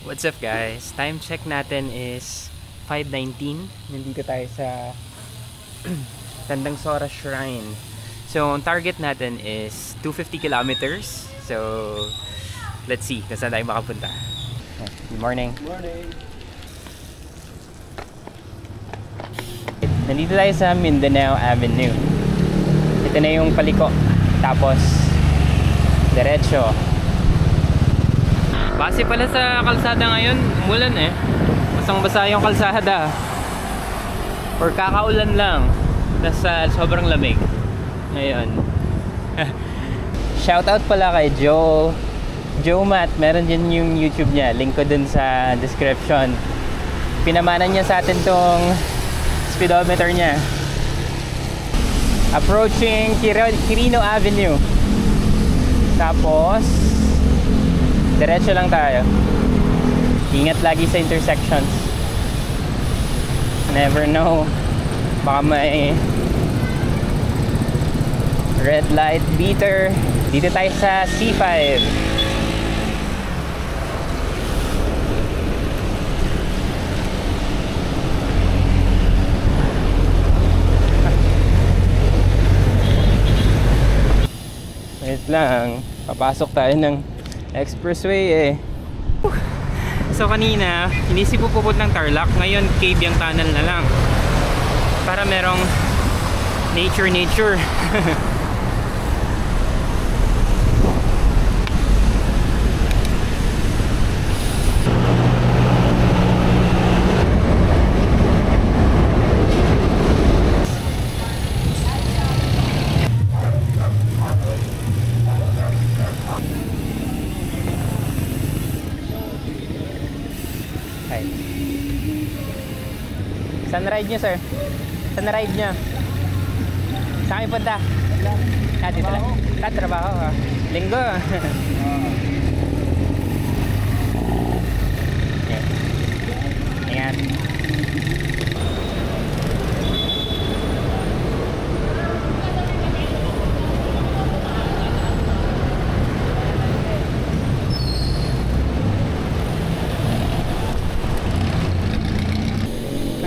What's up guys? Time check natin is 5:19. Nandito tayo sa Tandang Sora Shrine. So, ang target natin is 250 kilometers. So, let's see kung saan tayo makapunta. Good morning. Good morning. Nandito tayo sa Mindanao Avenue. Ito na yung paliko. Tapos, diretso. Base pala sa kalsada ngayon, umulan eh. Basang-basa yung kalsada. Or kakaulan lang. Nasa sobrang lamig. Ngayon. Shoutout pala kay Joe Matt. Meron din yung YouTube niya. Link ko dun sa description. Pinamanan niya sa atin tong speedometer niya. Approaching Quirino Avenue. Tapos diretso lang tayo. Ingat lagi sa intersections. Never know. Baka may red light beater. Dito tayo sa C5. Wait lang. Papasok tayo ng expressway eh. So kanina, inisip ko pupuntang Tarlac. Ngayon, cave yung tunnel na lang. Para merong nature. Saan ride nyo, sir? Saan ride nyo? Saan kayo punta? Dito lang. Trabaho ka. Linggo. Okay. Ingat.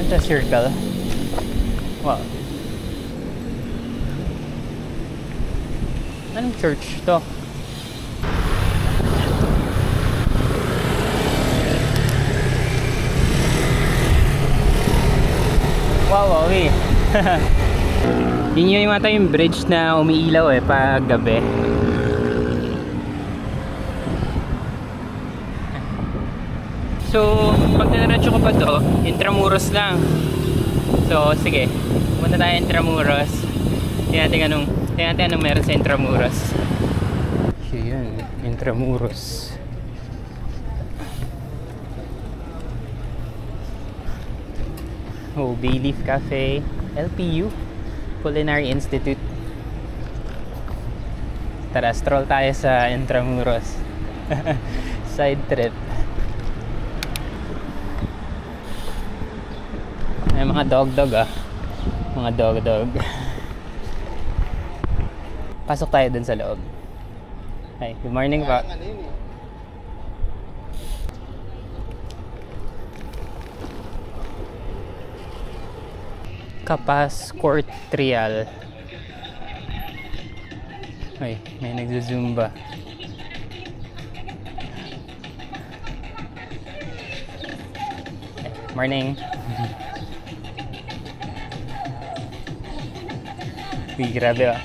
Sa circle. Wow. Anong church to? Wow, okay. Yun yung mata yung bridge na umiilaw eh pag gabi. So, pag nanaradyo ko pa to, Intramuros lang. So, sige. Punta tayo Intramuros. Tingnan natin anong meron sa Intramuros. So, yun. Intramuros. Oh, Bayleaf Cafe. LPU. Culinary Institute. Tara, stroll tayo sa Intramuros. Side trip. May mga dog ah. Mga dog. Pasok tayo dun sa loob. Hi, good morning po. Kapas Court Trial. Ay, may nagzo-zumba. Morning. Uy, grabe ah.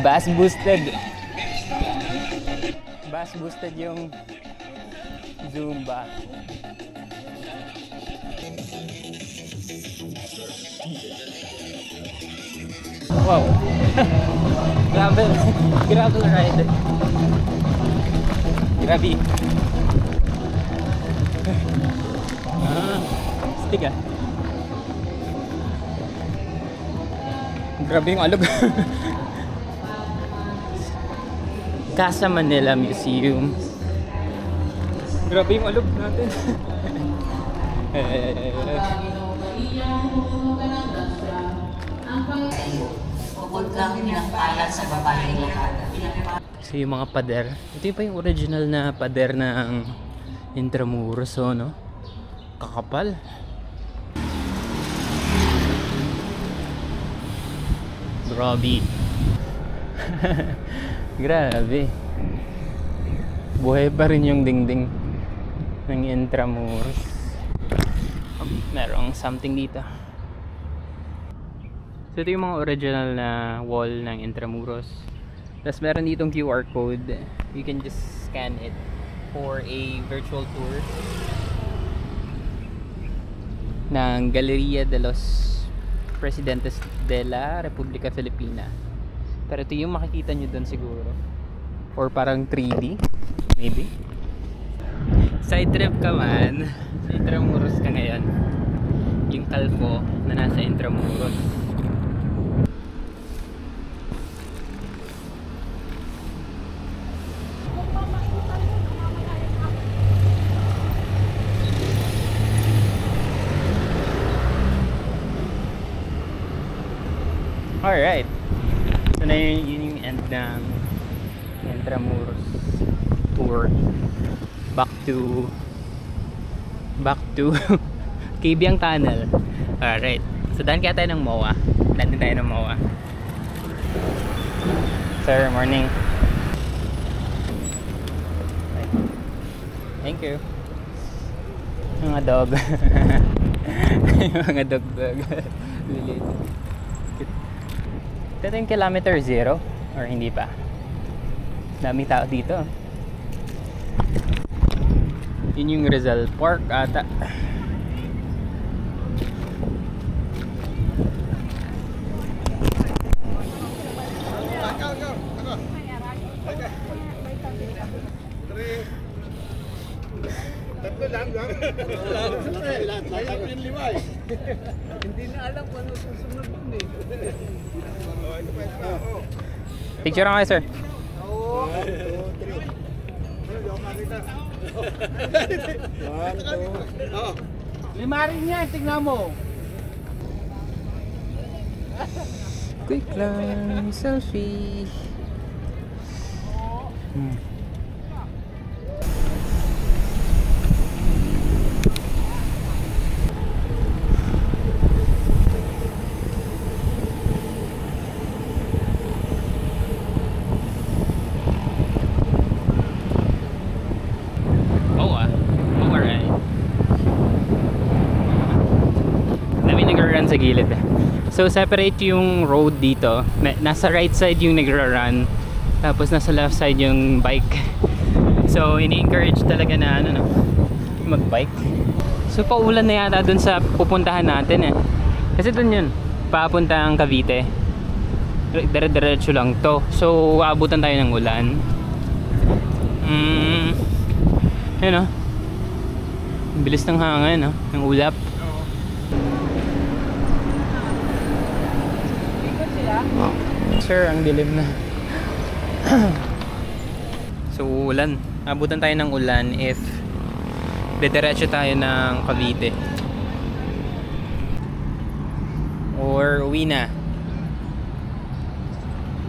Bass boosted. Bass boosted yung Zumba. Wow. Gravel ride. Grabe. Stick ah. Grabe yung alog. Casa Manila Museum. Grabe yung alog natin. Huwag lang ng pala sa babae. So yung mga pader, ito yung pa yung original na pader ng Intramuros, oh, no? Kakapal. Grabe. Grabe. Buhay pa rin yung dingding ng Intramuros. Oh, merong something dito. So ito yung mga original na wall ng Intramuros. Tapos meron ditong QR code. You can just scan it for a virtual tour ng Galeria de los Presidentes de la República Filipina. Pero ito yung makikita nyo doon siguro. Or parang 3D, maybe. Side trip ka man. Sa Intramuros ka ngayon. Yung kalpo na nasa Intramuros. Alright. So na yun yung end ng Intramuros tour. Back to Cabiang Tunnel. Alright. So daan kaya tayo ng MOA. Daan din tayo ng MOA. Sir, morning. Thank you. Mga dog. Mga dog. Ito yung kilometer 0 or hindi pa? Daming tao dito. Yun yung Rizal Park ata. Hindi na alam kung ano susunod dun eh. Picture nga kayo, sir. Oo. Lima rin yan, tignan mo. Quick lang, selfie. Sa gilid. So separate yung road dito. Nasa right side yung nagra-run, tapos nasa left side yung bike. So ini-encourage talaga na mag-bike. So paulan na yata dun sa pupuntahan natin eh. Kasi dun yun, papuntang Cavite. Dire-diretso lang to. So aabutan tayo ng ulan. Yun o. Bilis ng hangin, no? Ng ulap. Sir, ang dilim na. So ulan. Abutan tayo ng ulan if dediretso tayo ng Cavite. Or uwi na.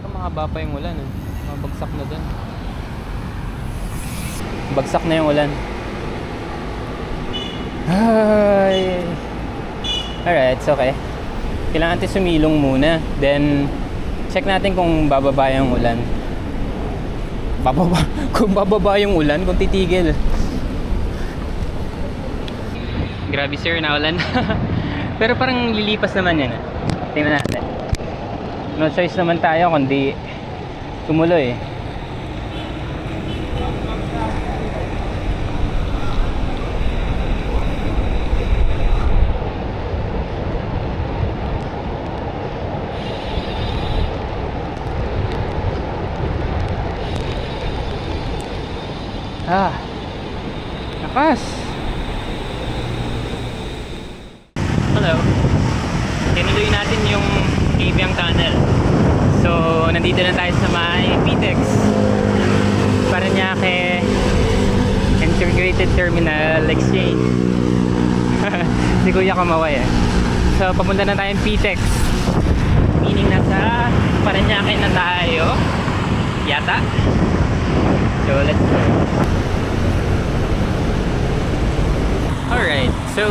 Mahaba pa yung ulan eh. Mabagsak na dun. Bagsak na yung ulan. Ay. Alright, it's okay. Kailangan natin sumilong muna. Then check natin kung bababa yung ulan. Kung bababa yung ulan, kung titigil. Grabe sir, naulan. Pero parang lilipas naman yan. Tingnan natin. No choice naman tayo kundi tumuloy. Lakas. Hello. Tinuloy natin yung Cabiang Tunnel. So nandito na tayo sa may PTEX Parañaque Integrated Terminal Exchange. Si Kuya Kamaway eh. So papunta na tayong PTEX, meaning nasa Parañaque na tayo yata. So let's go. So,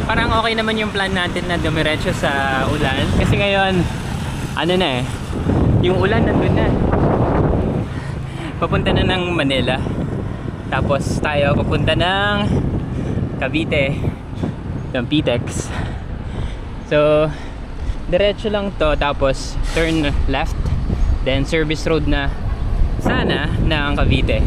parang okay naman yung plan natin na dumiretso sa ulan. Kasi ngayon, ano na eh, yung ulan nandun na. Papunta na ng Manila. Tapos tayo papunta ng Cavite, ng PTEX. So, diretso lang to, tapos turn left, then service road na sana ng Cavite.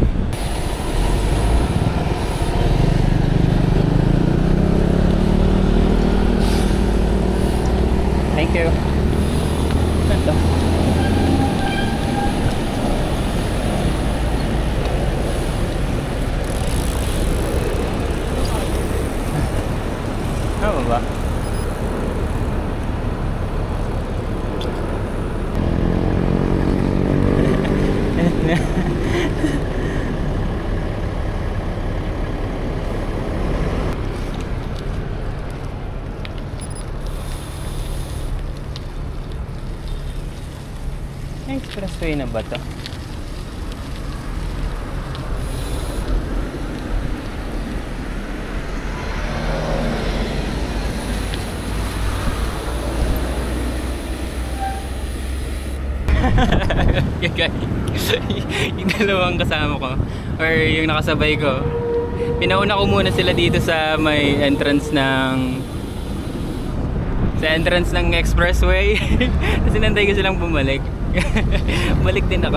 Thank you. Ito. Ano ba? Expressway na ba to? Yung dalawang kasama ko or yung nakasabay ko, pinauna ko muna sila dito sa may entrance ng expressway. Kasi nantay ko silang bumalik. Balik din ako.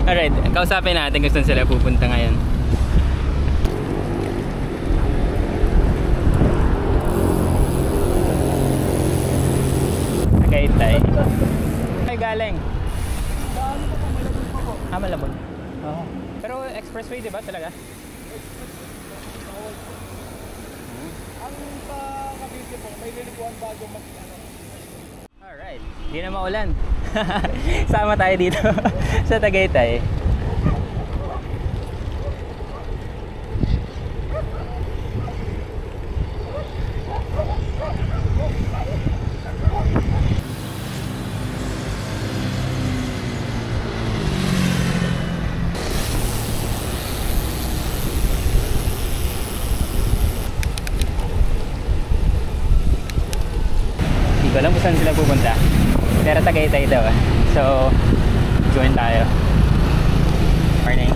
Alright, kausapin natin kung saan sila pupunta ngayon. Tagaytay. Ay, galing. Malabon. Oh. Pero expressway, di ba talaga? Ang sa Cavite po, may lilikuan bago Alright, hindi na maulan. Sama tayo dito sa Tagaytay. Hindi ko alam kung saan sila pupunta. Pero Tagaytay daw. So, join tayo. Morning.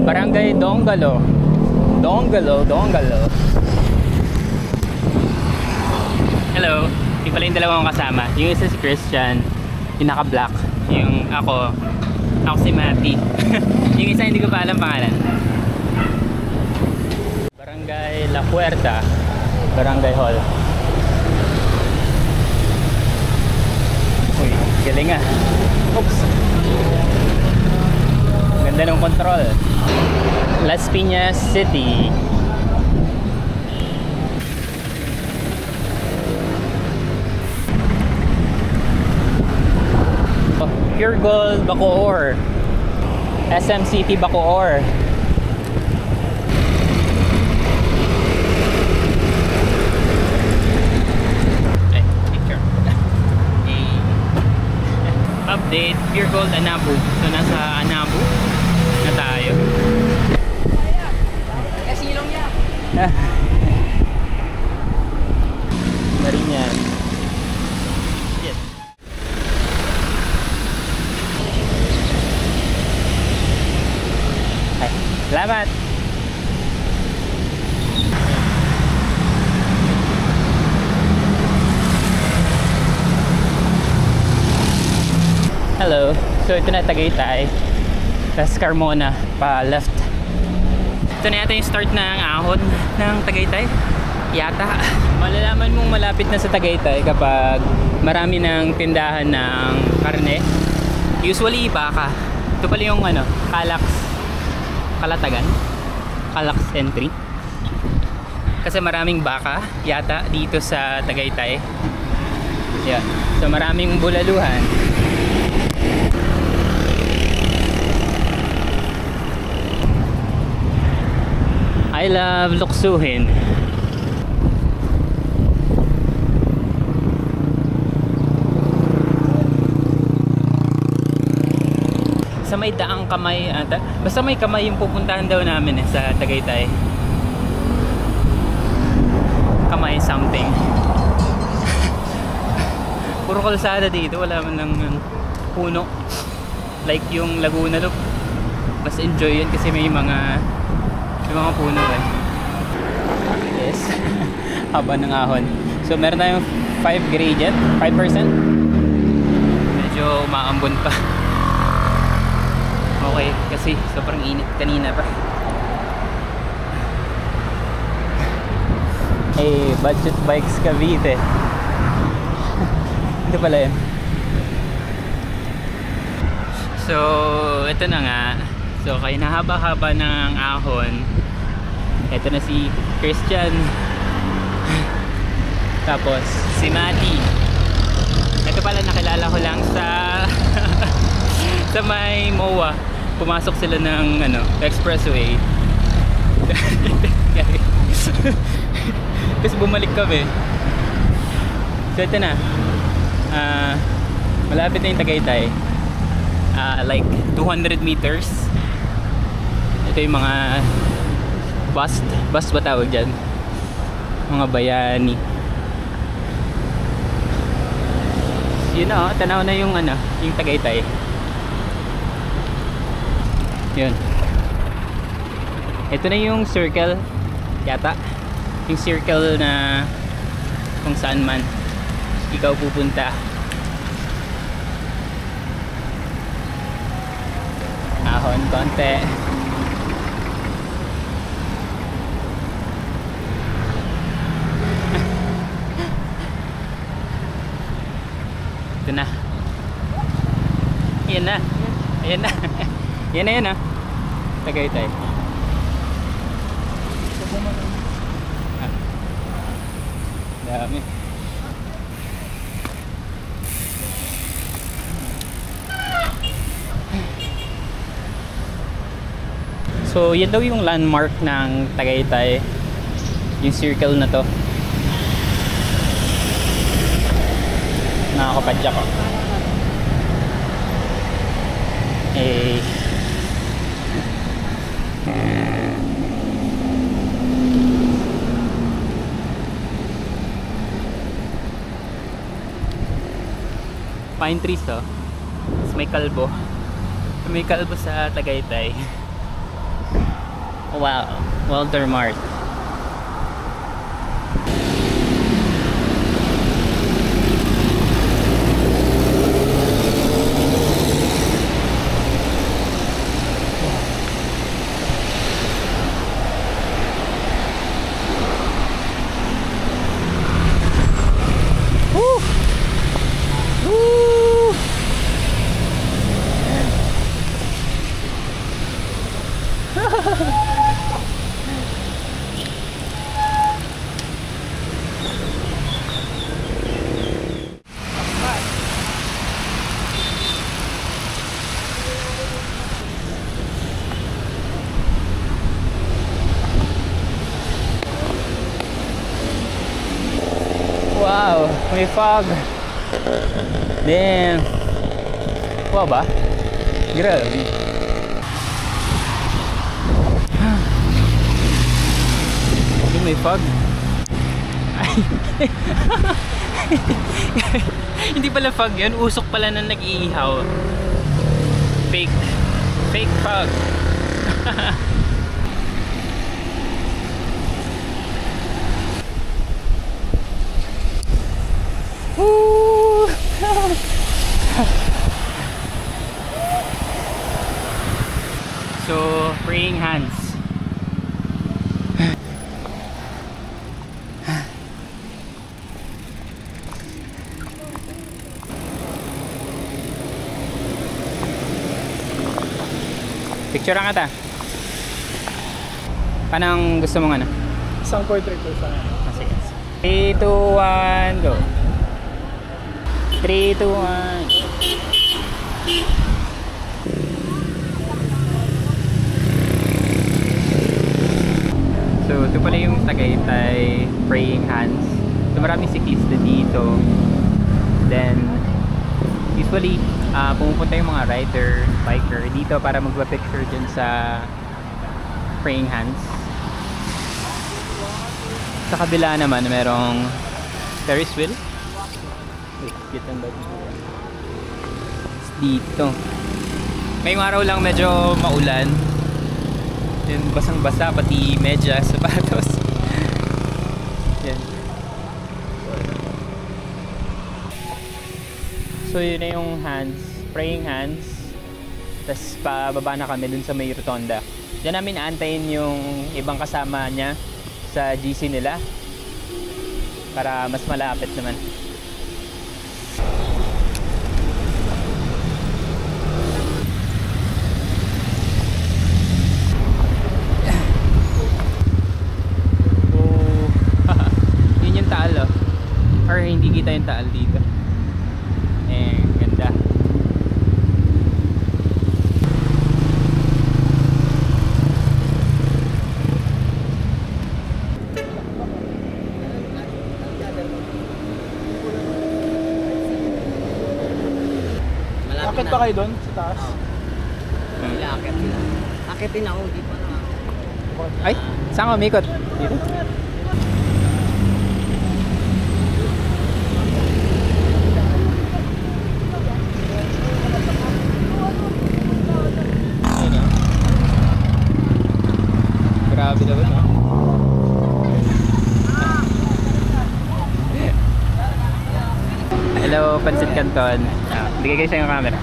Barangay Donggalo. Donggalo. Hello. Yung pala yung dalawang kasama. Yung isa si Christian. Yung naka-black. Yung ako si Matty. Yung isa hindi ko pa alam pangalan. Barangay La Puerta. Barangay Hall. Uy, galing ah. Oops. Ganda ng control. Las Piñas City. Pure Gold Bacoor. SM City Bacoor. Update, Pure Gold Anabu. So nasa Anabu na tayo. Kasilong niya. Marinyan. Yes. Ay, salamat. Hello. So ito na Tagaytay. Tapos Carmona pa left. Ito na yata yung start ng ahon ng Tagaytay. Yata. Malalaman mong malapit na sa Tagaytay kapag marami ng tindahan ng karne. Usually baka. Ito pala yung Kalatagan. Calax entry. Kasi maraming baka yata dito sa Tagaytay. Yeah. So maraming bulaluhan. I love luksuhin. Sa may daang kamay ata. Basta may kamay yung pupuntahan daw namin sa Tagaytay. Kamay something. Puro kalsada dito, wala man lang puno. Like yung Laguna Loop. Mas enjoy yun kasi may mga puno eh. Yes. Haba ng ahon. So meron tayong 5 gradient, 5%. Medyo umaambon pa. Okay, kasi sobrang init kanina pa. Hey, Budget Bikes Cavite. Ito pala yun. So, ito na nga. So, kaya nahaba-haba ng ahon. Ito na si Christian. Tapos, si Mati. Ito pala nakilala ko lang sa sa may MOA. Pumasok sila ng expressway. Tapos bumalik kami. So ito na. Malapit na yung Tagaytay. Like 200 meters. Ito yung mga bus ba tawag dyan? Mga bayani. Yun na, tanaw na yung yung Tagaytay. Yun. Ito na yung circle yata. Yung circle na kung saan man ikaw pupunta. Ahon konti. Ito na. Ayan na. Ayan na. Yan na yun Tagaytay. Dami. So yan daw yung landmark ng Tagaytay. Yung circle na to. Nakakapadya ko. Pine trees may kalbo. May kalbo sa Tagaytay. Wow, Walter Mart. Wow, may fog. Damn. Wow ba? Grabe. May fog. Ay. Hindi pala fog yun. Usok pala na nag-iihaw. Fake fog. So, praying hands. Picture ang ata. Anong gusto mong Isang portrait ko sa akin. Sige. 3, 2, 1, go. 3, 2, 1. So, ito pala yung Tagaytay praying hands. So, maraming siklista dito. Then, usually, pumupunta yung mga rider, biker dito para magpa-picture dyan sa praying hands. Sa kabila naman merong Ferris wheel. Wait, kita ba dito? Ngayong araw lang medyo maulan. Yun, basang-basa pati medyas, sapatos. Yan. So yun na yung hands, praying hands. Tapos pababa na kami dun sa may rotonda. Diyan namin aantayin yung ibang kasama niya sa GC nila para mas malapit naman. Oh, yun yung taal, oh. Or hindi kita yung taal dito. Eh, ganda. Akit pa kayo doon sa taas? Akit sila. Akitin ako, di pa na. Ay, saan ka umikot? Dito? Grabe naman, ha? Hello, Pansit Canton. Bigay kayo sa yung camera.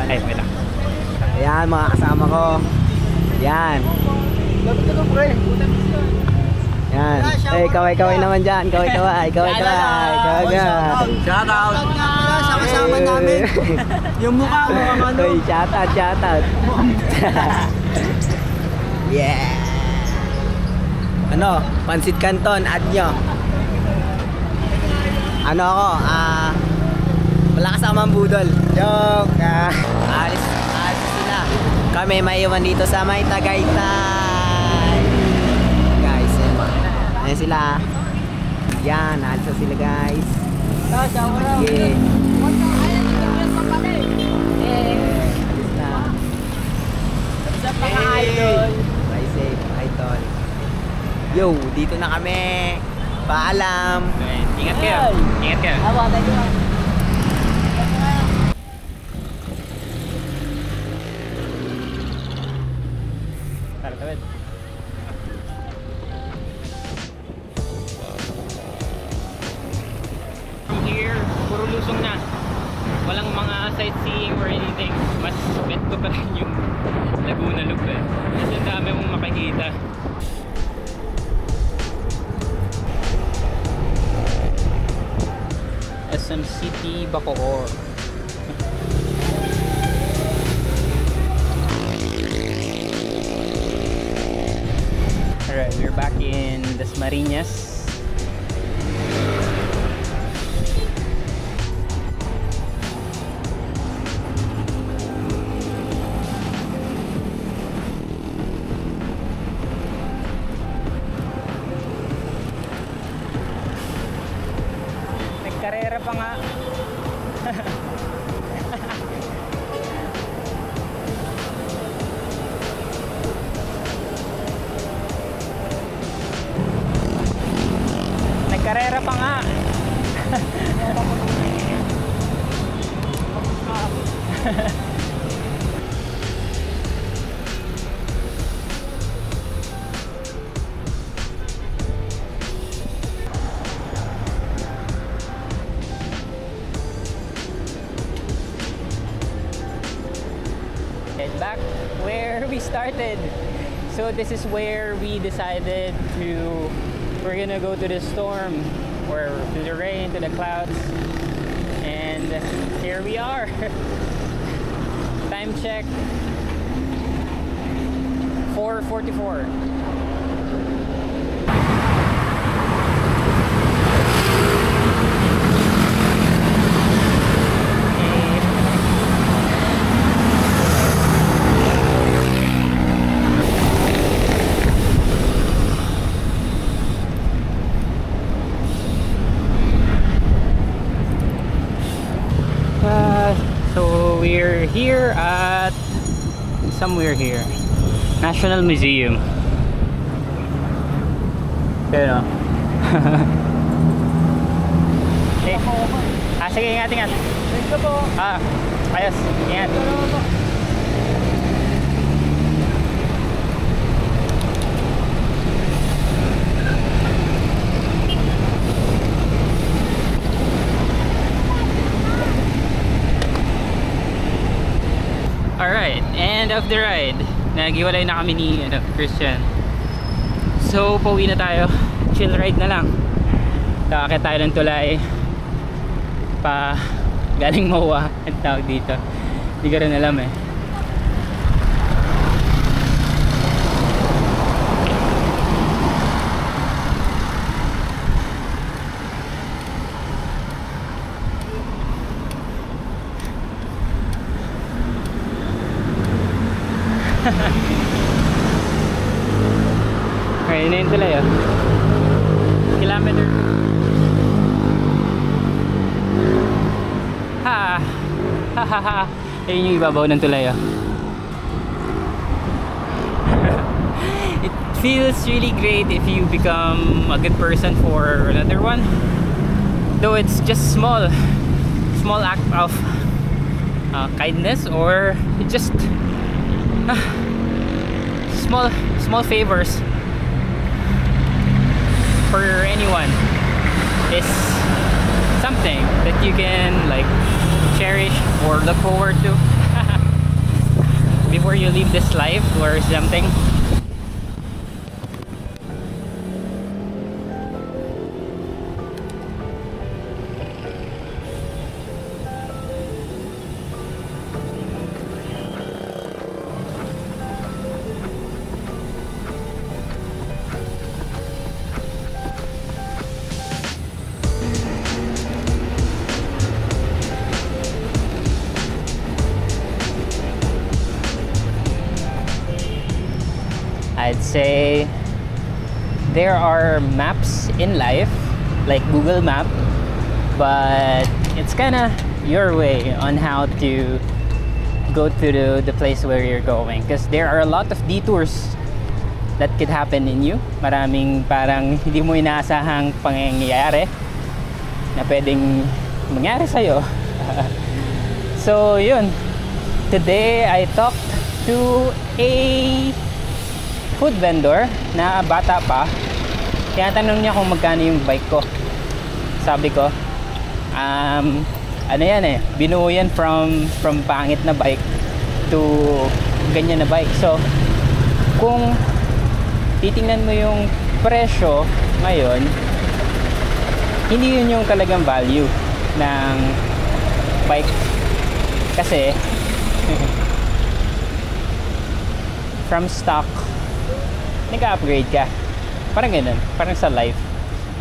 Ay, wait lang. Ayan mga kasama ko. Yan. Lapit ka doon, pre. Yan. Eh, kaway-kaway naman dyan. Kaway-kaway. Kaway-kaway. Shout out sa kasama namin. Yung mukha mo ang ano. Uy, shout out. Yeah. Ano? Pansit Canton, add nyo. Ano ako? Wala kasama ang budol. Joke. Alis sila. Kami maiwan dito sa may Tagaytay. Guys, ayan sila. Yan, alis na sila guys. Yeah. Alis na. Stay safe, idol. Yo, dito na kami. Paalam. Ingat kayo. Ingat kayo. Tara, tawid. From here, puro lusong na. Walang mga sightseeing or anything. Mas beto pa rin yung Laguna Loop, eh. Mas ang dami mong makikita. SM City, Bacoor. Alright, we're back in Dasmariñas. Nagkarera pa nga. Nagkarera pa nga. Head back where we started. So this is where we decided we're gonna go to the storm, or to the rain, to the clouds, and here we are. Time check, 4:44. So here at somewhere here, National Museum. Pero okay. Sige, ingat. Thank you po. Ayos, ingat. Alright, end of the ride. Nagiwalay na kami ni Christian. So, pauwi na tayo. Chill ride na lang. Kakakit tayo ng tulay pa galing Moa. Ang tawag dito, hindi ko rin alam eh. Okay, yun yung tulay oh. Kilometer. Ha. Ayun yung ibabaw ng tulay oh. It feels really great if you become a good person for another one. Though it's just small act of kindness, or just small favors for anyone is something that you can like cherish or look forward to before you leave this life or something. I'd say there are maps in life like Google Map, but it's kinda your way on how to go to the place where you're going, because there are a lot of detours that could happen in you. Maraming parang hindi mo inaasahang pangyayari na pwedeng mangyari sa'yo. So yun, today I talked to a food vendor na bata pa. Tinatanong niya kung magkano yung bike ko. Sabi ko, ano yan eh, binuo yan from pangit na bike to ganyan na bike. So kung titingnan mo yung presyo ngayon, hindi yun yung talagang value ng bike, kasi from stock nag-upgrade ka, parang ganun, parang sa life,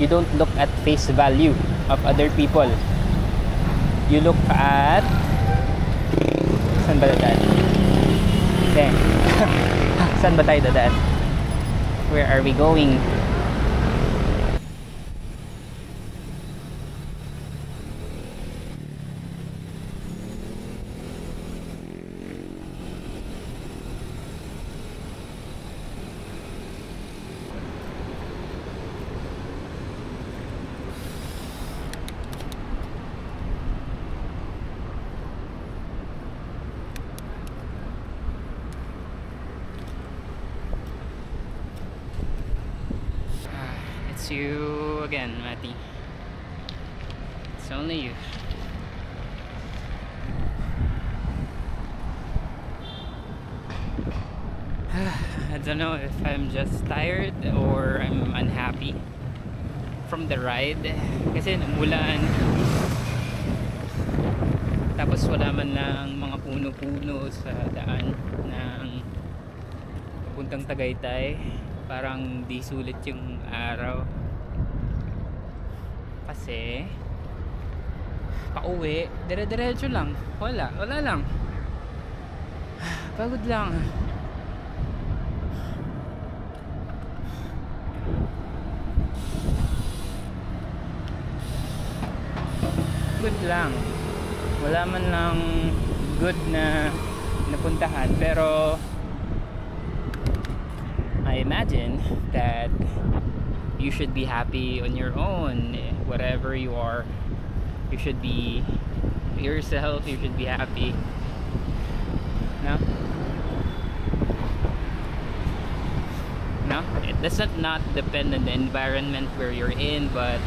you don't look at face value of other people, you look at saan ba dadaan? Okay. Saan ba tayo dadaan? Where are we going? It's you again, Matty. It's only you. I don't know if I'm just tired or I'm unhappy from the ride, kasi umulan, tapos wala man lang mga puno-puno sa daan ng papuntang Tagaytay. Parang di sulit yung araw kasi pauwi dire-diretso lang, wala lang, pagod lang. Good lang, wala man lang good na napuntahan, pero I imagine that you should be happy on your own. Whatever you are, you should be yourself, you should be happy. No? No? It does not depend on the environment where you're in, but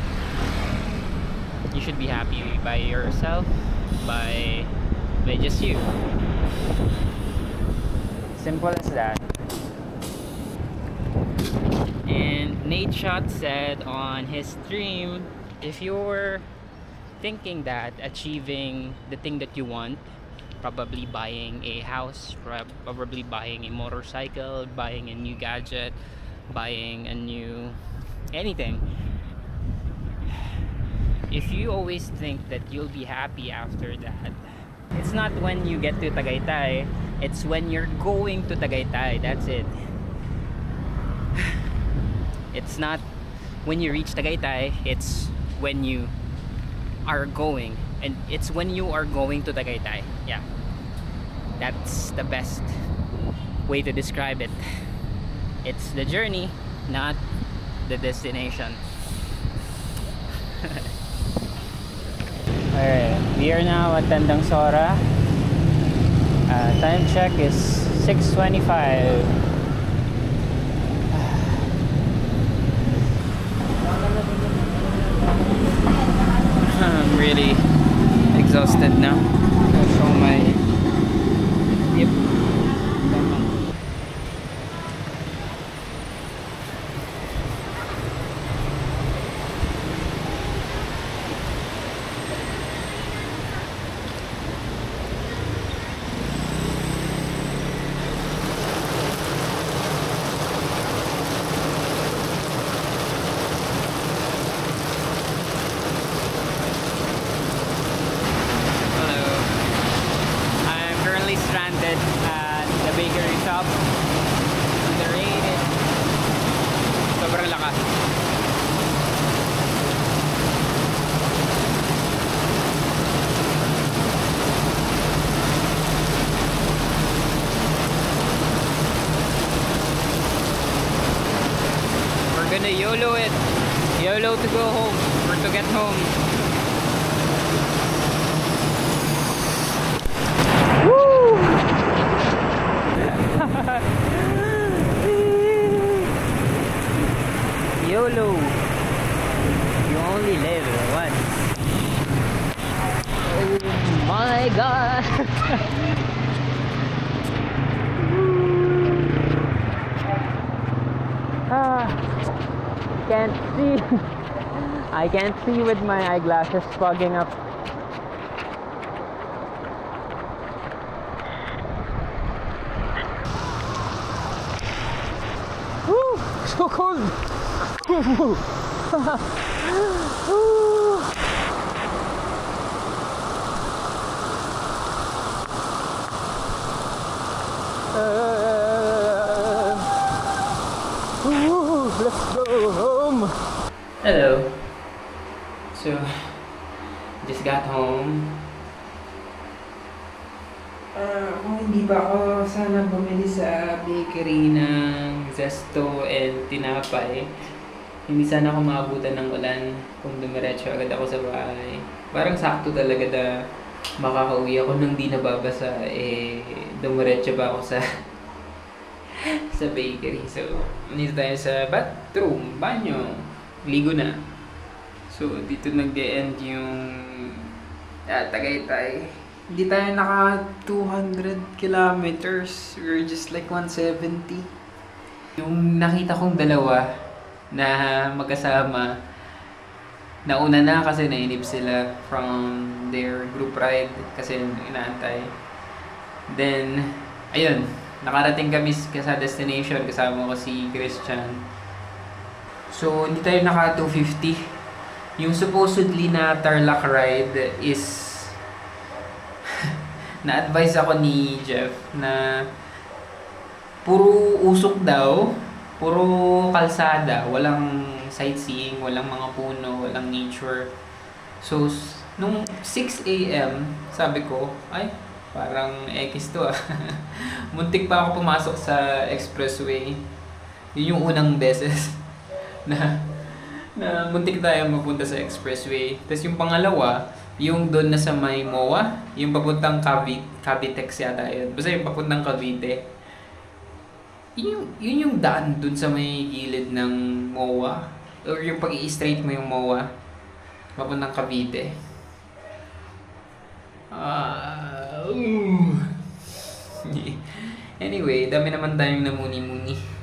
you should be happy by yourself, by just you. Simple as that. And Nate Shot said on his stream, if you're thinking that achieving the thing that you want, probably buying a house, probably buying a motorcycle, buying a new gadget, buying a new anything, if you always think that you'll be happy after that, it's not when you get to Tagaytay, it's when you're going to Tagaytay. That's it. It's not when you reach Tagaytay, it's when you are going, and it's when you are going to Tagaytay. Yeah, that's the best way to describe it. It's the journey, not the destination. Alright, we are now at Tandang Sora. Time check is 6:25. I'm really exhausted now. I'll show my stranded at the bakery shop. The rain is sobrang lakas. We're gonna YOLO it. YOLO to go home or to get home. YOLO. You only live once. Oh my god. Can't see. I can't see with my eyeglasses fogging up. Woo! So cold. Let's go home. Hello. So, just got home. Kung hindi ba ako sana bumili sa bakery ng Zesto and tinapay, hindi sana ako maabutan ng ulan kung dumiretso agad ako sa bahay. Parang sakto talaga na makakauwi ako nang di nababasa, dumiretso pa ako sa sa bakery. So, nandito tayo sa bathroom, banyo, ligo na. So, dito nag-e-end yung Tagaytay. Hindi tayo naka 200 kilometers. We're just like 170. Yung nakita kong dalawa na magkasama, nauna na kasi nainip sila from their group ride kasi inaantay. Then, ayun, nakarating kami sa destination, kasama ko si Christian. So, hindi tayo naka 250. Yung supposedly na Tarlac ride is na-advise ako ni Jeff na puro usok daw, puro kalsada, walang sightseeing, walang mga puno, walang nature. So, nung 6 AM, sabi ko, ay, Parang X to ah. Muntik pa ako pumasok sa expressway. Yun yung unang beses na muntik tayo mapunta sa expressway. Tapos yung pangalawa, yung doon na sa may MOA, yung papuntang Cavitex yata yun. Basta yung papuntang Cavite. Yun yung daan doon sa may gilid ng MOA. Or yung pag i-straight mo yung MOA, papuntang Cavite. Anyway, dami naman tayong namuni-muni.